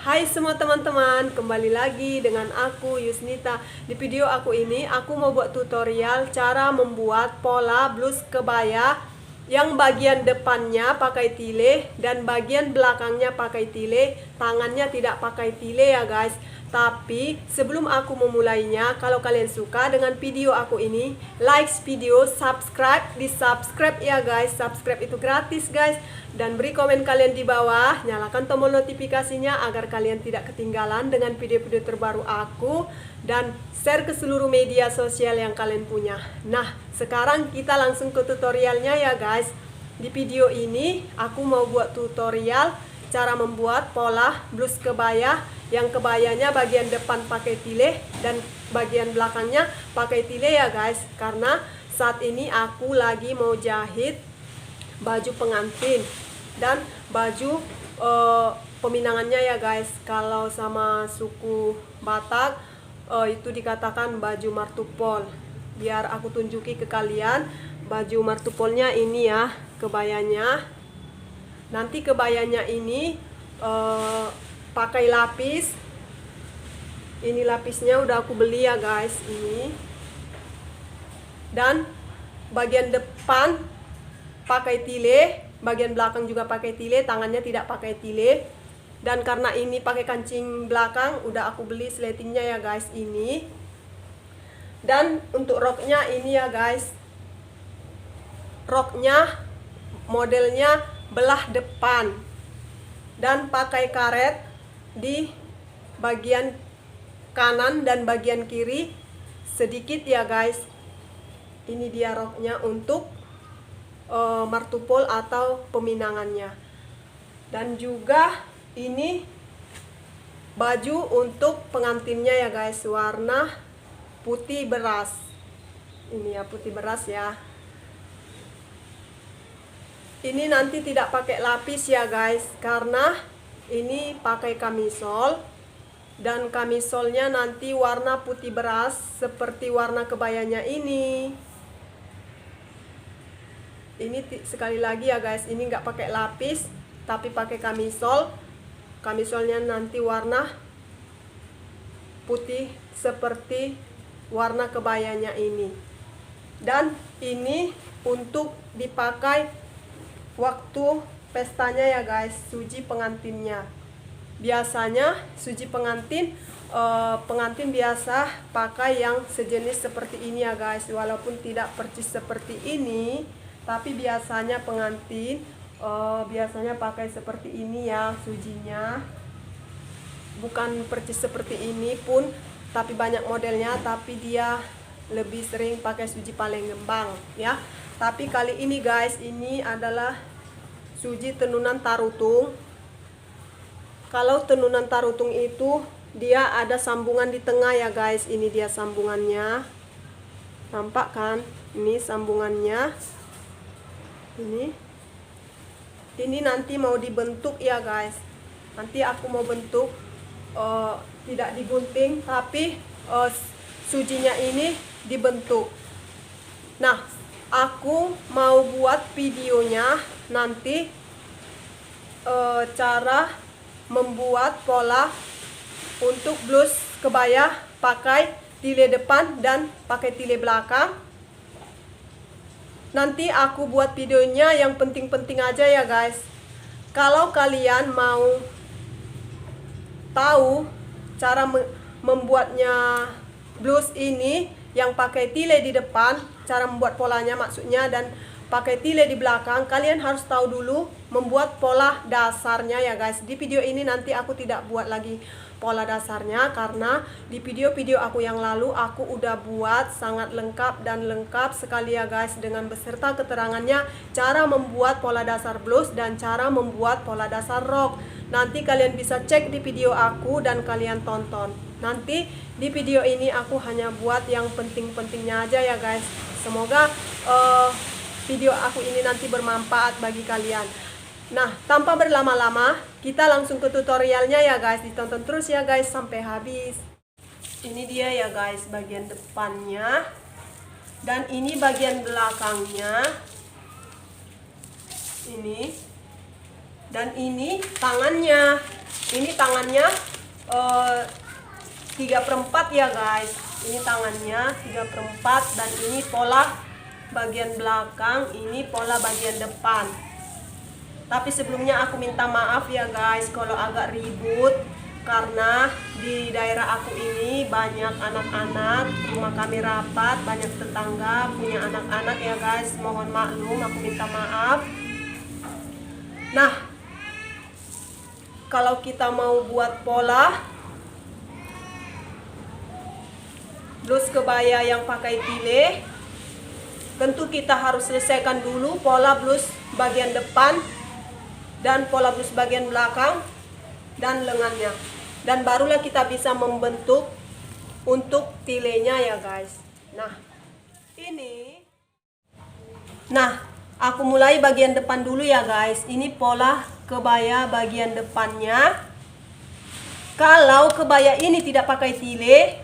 Hai semua teman-teman, kembali lagi dengan aku Yusnita. Di video aku ini, aku mau buat tutorial cara membuat pola blus kebaya yang bagian depannya pakai tile dan bagian belakangnya pakai tile, tangannya tidak pakai tile ya guys. Tapi sebelum aku memulainya, kalau kalian suka dengan video aku ini, like video, subscribe, di subscribe ya guys. Subscribe itu gratis guys. Dan beri komen kalian di bawah, nyalakan tombol notifikasinya agar kalian tidak ketinggalan dengan video-video terbaru aku. Dan share ke seluruh media sosial yang kalian punya. Nah, sekarang kita langsung ke tutorialnya ya guys. Di video ini aku mau buat tutorial cara membuat pola blus kebaya yang kebayanya bagian depan pakai tile dan bagian belakangnya pakai tile ya guys. Karena saat ini aku lagi mau jahit baju pengantin dan baju peminangannya ya guys. Kalau sama suku Batak itu dikatakan baju martupol. Biar aku tunjuki ke kalian baju martupolnya ini ya, kebayanya. Nanti kebayanya ini pakai lapis. Ini lapisnya udah aku beli ya guys, ini. Dan bagian depan pakai tile, bagian belakang juga pakai tile, tangannya tidak pakai tile. Dan karena ini pakai kancing belakang, udah aku beli sletingnya ya guys, ini. Dan untuk roknya ini ya guys, roknya modelnya belah depan dan pakai karet di bagian kanan dan bagian kiri sedikit ya guys. Ini dia roknya untuk martupol atau peminangannya. Dan juga ini baju untuk pengantinnya ya guys, warna putih beras. Ini ya, putih beras ya. Ini nanti tidak pakai lapis ya guys, karena ini pakai kamisol. Dan kamisolnya nanti warna putih beras seperti warna kebayanya ini. Ini sekali lagi ya guys, ini nggak pakai lapis tapi pakai kamisol. Kamisolnya nanti warna putih seperti warna kebayanya ini. Dan ini untuk dipakai waktu pestanya ya guys, suji pengantinnya. Biasanya suji pengantin pengantin biasa pakai yang sejenis seperti ini ya guys. Walaupun tidak percis seperti ini, tapi biasanya pengantin biasanya pakai seperti ini ya sujinya. Bukan percis seperti ini pun, tapi banyak modelnya, tapi dia lebih sering pakai suji Palembang ya. Tapi kali ini guys, ini adalah suji tenunan tarutung. Kalau tenunan tarutung itu dia ada sambungan di tengah ya guys. Ini dia sambungannya. Nampak kan? Ini sambungannya. Ini nanti mau dibentuk ya guys. Nanti aku mau bentuk tidak digunting, tapi sujinya ini dibentuk. Nah, aku mau buat videonya nanti cara membuat pola untuk blus kebaya pakai tile depan dan pakai tile belakang. Nanti aku buat videonya yang penting-penting aja ya guys. Kalau kalian mau tahu cara membuatnya blus ini yang pakai tile di depan, cara membuat polanya maksudnya, dan pakai tile di belakang, kalian harus tahu dulu membuat pola dasarnya ya guys. Di video ini nanti aku tidak buat lagi pola dasarnya, karena di video-video aku yang lalu aku udah buat sangat lengkap dan lengkap sekali ya guys, dengan beserta keterangannya cara membuat pola dasar blus dan cara membuat pola dasar rok. Nanti kalian bisa cek di video aku dan kalian tonton. Nanti di video ini aku hanya buat yang penting-pentingnya aja ya guys. Semoga video aku ini nanti bermanfaat bagi kalian. Nah, tanpa berlama-lama, kita langsung ke tutorialnya ya guys. Ditonton terus ya guys sampai habis. Ini dia ya guys bagian depannya. Dan ini bagian belakangnya. Ini. Dan ini tangannya. Ini tangannya 3/4 ya guys. Ini tangannya 3/4 dan ini pola bagian belakang, ini pola bagian depan. Tapi sebelumnya aku minta maaf ya guys kalau agak ribut, karena di daerah aku ini banyak anak-anak, rumah kami rapat, banyak tetangga punya anak-anak ya guys. Mohon maklum, aku minta maaf. Nah, kalau kita mau buat pola blus kebaya yang pakai tile, tentu kita harus selesaikan dulu pola blus bagian depan dan pola blus bagian belakang dan lengannya. Dan barulah kita bisa membentuk untuk tilenya ya guys. Nah, aku mulai bagian depan dulu ya guys. Ini pola kebaya bagian depannya. Kalau kebaya ini tidak pakai tile,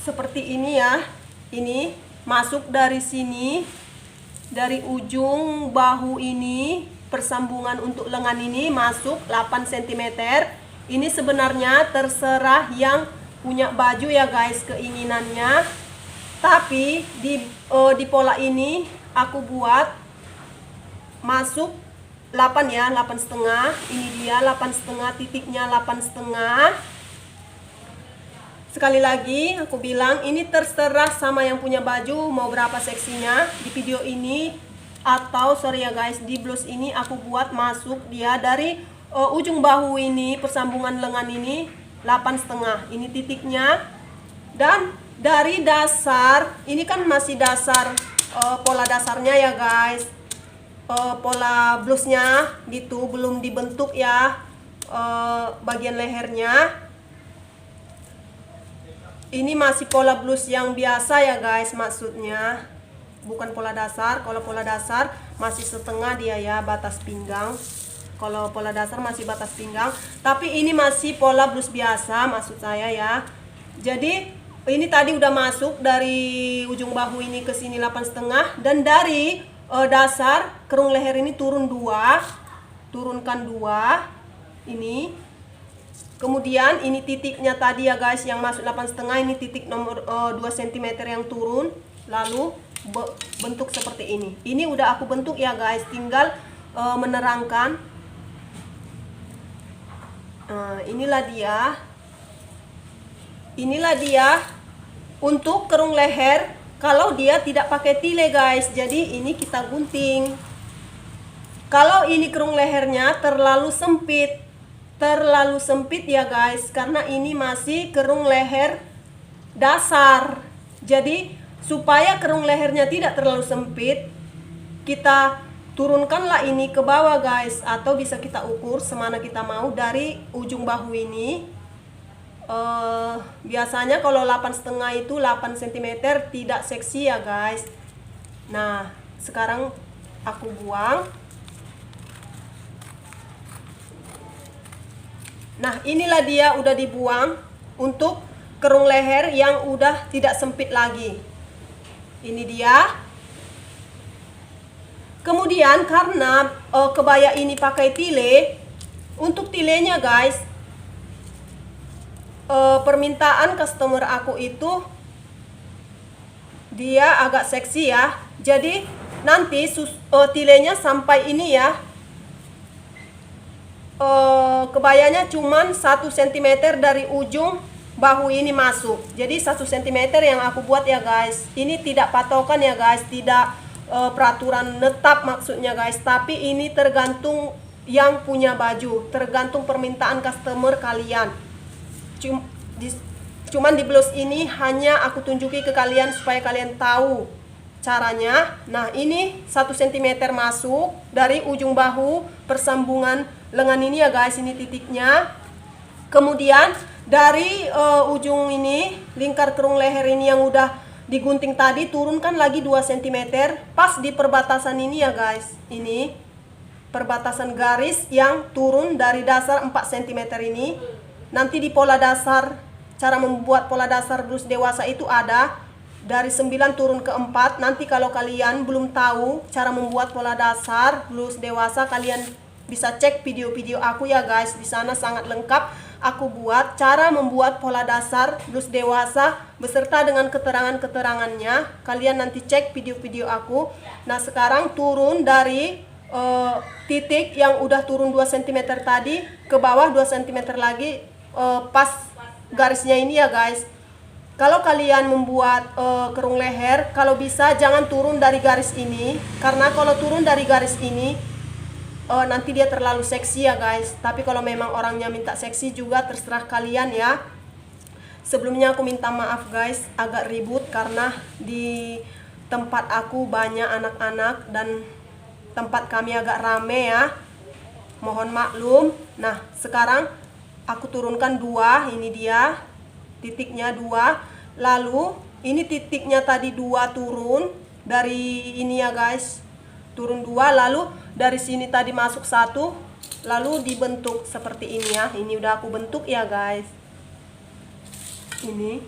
seperti ini ya. Ini masuk dari sini, dari ujung bahu ini, persambungan untuk lengan ini masuk 8 cm. Ini sebenarnya terserah yang punya baju ya guys, keinginannya. Tapi di pola ini aku buat masuk 8 ya, 8,5. Ini dia 8,5, titiknya 8,5. Sekali lagi aku bilang, ini terserah sama yang punya baju mau berapa seksinya. Di video ini atau sorry ya guys, di blus ini aku buat masuk dia dari ujung bahu ini, persambungan lengan ini 8,5. Ini titiknya. Dan dari dasar, ini kan masih dasar pola dasarnya ya guys. Pola blusnya gitu, belum dibentuk ya bagian lehernya. Ini masih pola blus yang biasa ya guys, maksudnya bukan pola dasar. Kalau pola dasar masih setengah dia ya, batas pinggang. Kalau pola dasar masih batas pinggang, tapi ini masih pola blus biasa maksud saya ya. Jadi ini tadi udah masuk dari ujung bahu ini ke sini 8,5, dan dari dasar kerung leher ini turun 2, turunkan 2 ini. Kemudian ini titiknya tadi ya guys yang masuk 8,5, ini titik nomor 2 cm yang turun, lalu bentuk seperti ini. Ini udah aku bentuk ya guys, tinggal menerangkan. Inilah dia untuk kerung leher kalau dia tidak pakai tile guys. Jadi ini kita gunting. Kalau ini kerung lehernya terlalu sempit ya guys, karena ini masih kerung leher dasar. Jadi supaya kerung lehernya tidak terlalu sempit, kita turunkanlah ini ke bawah guys, atau bisa kita ukur semana kita mau dari ujung bahu ini. Biasanya kalau 8,5 itu 8 cm, tidak seksi ya guys. Nah, sekarang aku buang. Nah, inilah dia udah dibuang untuk kerung leher yang udah tidak sempit lagi. Ini dia. Kemudian karena kebaya ini pakai tile, untuk tilenya guys, permintaan customer aku itu dia agak seksi ya. Jadi nanti tilenya sampai ini ya, kebayanya cuman 1 cm dari ujung bahu ini masuk. Jadi 1 cm yang aku buat ya guys. Ini tidak patokan ya guys, tidak peraturan netap maksudnya guys, tapi ini tergantung yang punya baju, tergantung permintaan customer kalian. Cuman di blus ini hanya aku tunjuki ke kalian supaya kalian tahu caranya. Nah, ini 1 cm masuk dari ujung bahu, persambungan lengan ini ya guys, ini titiknya. Kemudian dari ujung ini, lingkar kerung leher ini yang udah digunting tadi, turunkan lagi 2 cm pas di perbatasan ini ya guys. Ini perbatasan garis yang turun dari dasar 4 cm ini. Nanti di pola dasar, cara membuat pola dasar blus dewasa itu ada dari 9 turun ke 4. Nanti kalau kalian belum tahu cara membuat pola dasar blus dewasa, kalian bisa cek video-video aku ya guys. Di sana sangat lengkap aku buat cara membuat pola dasar blus dewasa beserta dengan keterangan-keterangannya. Kalian nanti cek video-video aku. Nah, sekarang turun dari titik yang udah turun 2 cm tadi ke bawah 2 cm lagi pas garisnya ini ya guys. Kalau kalian membuat kerung leher, kalau bisa jangan turun dari garis ini, karena kalau turun dari garis ini nanti dia terlalu seksi ya guys. Tapi kalau memang orangnya minta seksi juga terserah kalian ya. Sebelumnya aku minta maaf guys, agak ribut karena di tempat aku banyak anak-anak dan tempat kami agak rame ya. Mohon maklum. Nah, sekarang aku turunkan 2, ini dia titiknya 2. Lalu ini titiknya tadi 2 turun dari ini ya guys. Turun 2, lalu dari sini tadi masuk 1, lalu dibentuk seperti ini ya. Ini udah aku bentuk ya guys. Ini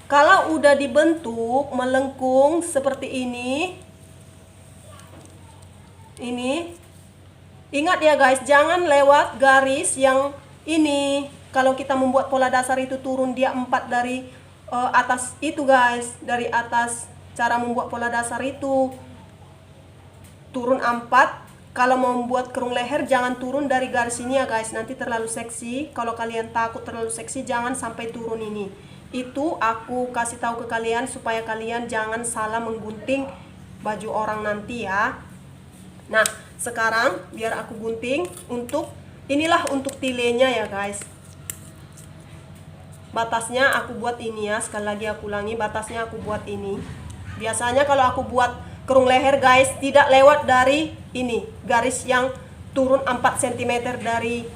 kalau udah dibentuk melengkung seperti ini, ingat ya guys, jangan lewat garis yang ini. Kalau kita membuat pola dasar itu turun dia 4 dari atas itu guys, dari atas cara membuat pola dasar itu turun 4. Kalau mau membuat kerung leher jangan turun dari garis ini ya guys, nanti terlalu seksi. Kalau kalian takut terlalu seksi jangan sampai turun ini. Itu aku kasih tahu ke kalian supaya kalian jangan salah menggunting baju orang nanti ya. Nah, sekarang biar aku gunting inilah untuk tilenya ya guys. Batasnya aku buat ini ya, sekali lagi aku ulangi, batasnya aku buat ini. Biasanya kalau aku buat kerung leher guys, tidak lewat dari ini, garis yang turun 4 cm dari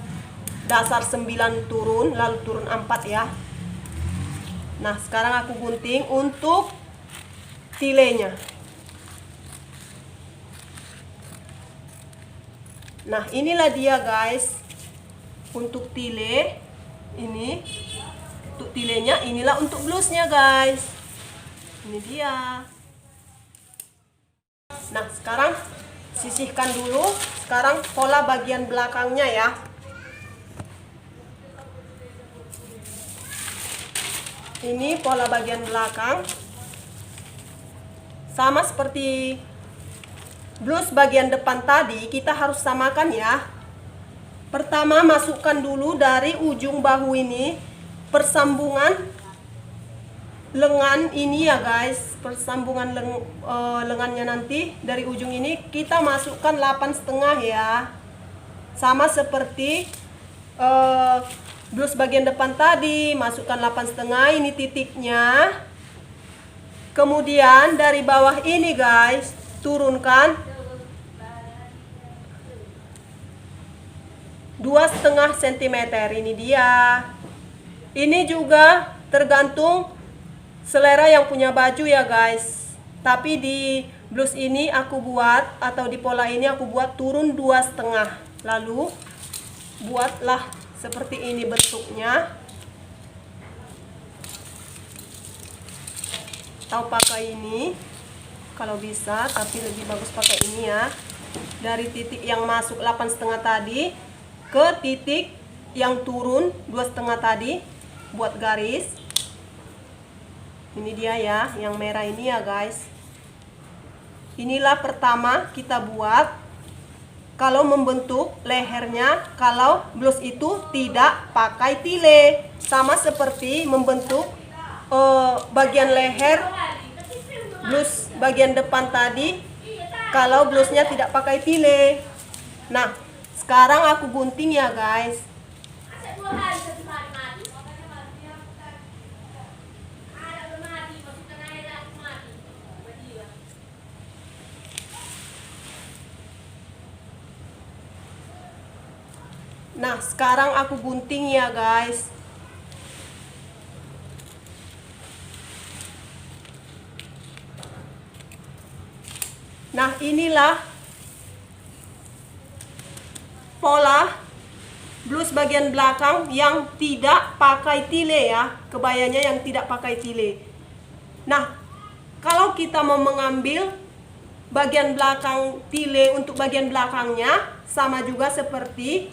dasar 9 turun, lalu turun 4 ya. Nah, sekarang aku gunting untuk tilenya. Nah, inilah dia guys, untuk tile ini. Untuk tilenya, inilah untuk blusnya guys. Ini dia. Nah, sekarang sisihkan dulu. Sekarang pola bagian belakangnya ya. Ini pola bagian belakang. Sama seperti blus bagian depan tadi, kita harus samakan ya. Pertama, masukkan dulu dari ujung bahu ini, persambungan lengan ini ya guys, persambungan lengannya nanti dari ujung ini kita masukkan 8,5 ya, sama seperti blus bagian depan tadi, masukkan 8,5. Ini titiknya. Kemudian dari bawah ini guys, turunkan 2,5 cm. Ini dia. Ini juga tergantung selera yang punya baju ya guys. Tapi di blus ini aku buat, atau di pola ini aku buat turun 2,5. Lalu buatlah seperti ini bentuknya. Atau pakai ini kalau bisa, tapi lebih bagus pakai ini ya. Dari titik yang masuk 8,5 tadi ke titik yang turun 2,5 tadi, buat garis. Ini dia ya, yang merah ini ya guys. Inilah pertama kita buat kalau membentuk lehernya, kalau blus itu tidak pakai tile. Sama seperti membentuk bagian leher blus bagian depan tadi, kalau blusnya tidak pakai tile. Nah, sekarang aku gunting ya guys. Nah, sekarang aku gunting ya guys. Nah, inilah pola blus bagian belakang yang tidak pakai tile ya. Kebayanya yang tidak pakai tile. Nah, kalau kita mau mengambil bagian belakang tile untuk bagian belakangnya, sama juga seperti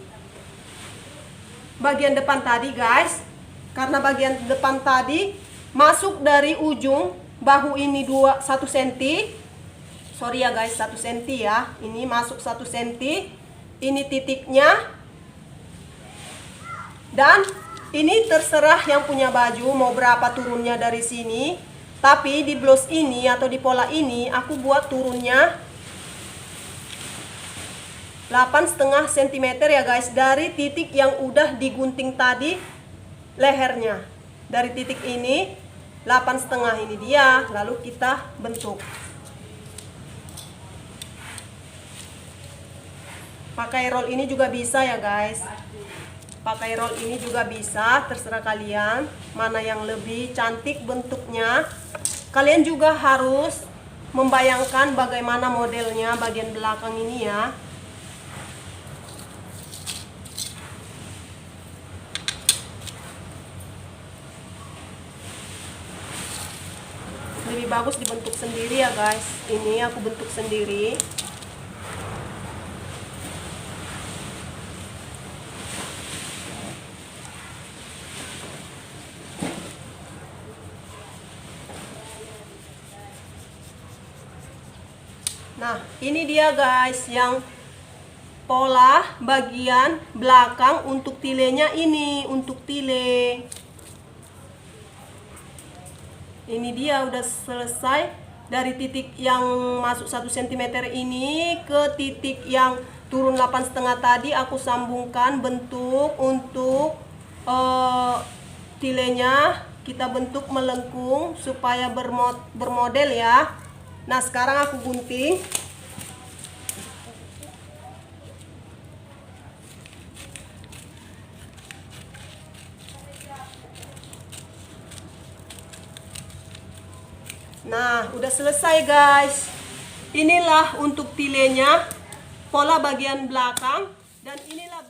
bagian depan tadi guys. Karena bagian depan tadi masuk dari ujung bahu ini 1 cm. Sorry ya guys, 1 cm ya. Ini masuk 1 cm. Ini titiknya. Dan ini terserah yang punya baju mau berapa turunnya dari sini. Tapi di blouse ini atau di pola ini aku buat turunnya 8,5 cm ya guys, dari titik yang udah digunting tadi lehernya. Dari titik ini 8,5 ini dia, lalu kita bentuk. Pakai roll ini juga bisa ya guys. Pakai roll ini juga bisa, terserah kalian mana yang lebih cantik bentuknya. Kalian juga harus membayangkan bagaimana modelnya bagian belakang ini ya. Lebih bagus dibentuk sendiri ya guys. Ini aku bentuk sendiri. Nah, ini dia guys yang pola bagian belakang untuk tilenya ini, untuk tile. Ini dia udah selesai dari titik yang masuk 1 cm ini ke titik yang turun 8,5 tadi aku sambungkan bentuk untuk tilenya. Kita bentuk melengkung supaya bermodel ya. Nah, sekarang aku gunting. Nah, udah selesai guys. Inilah untuk tilenya, pola bagian belakang, dan inilah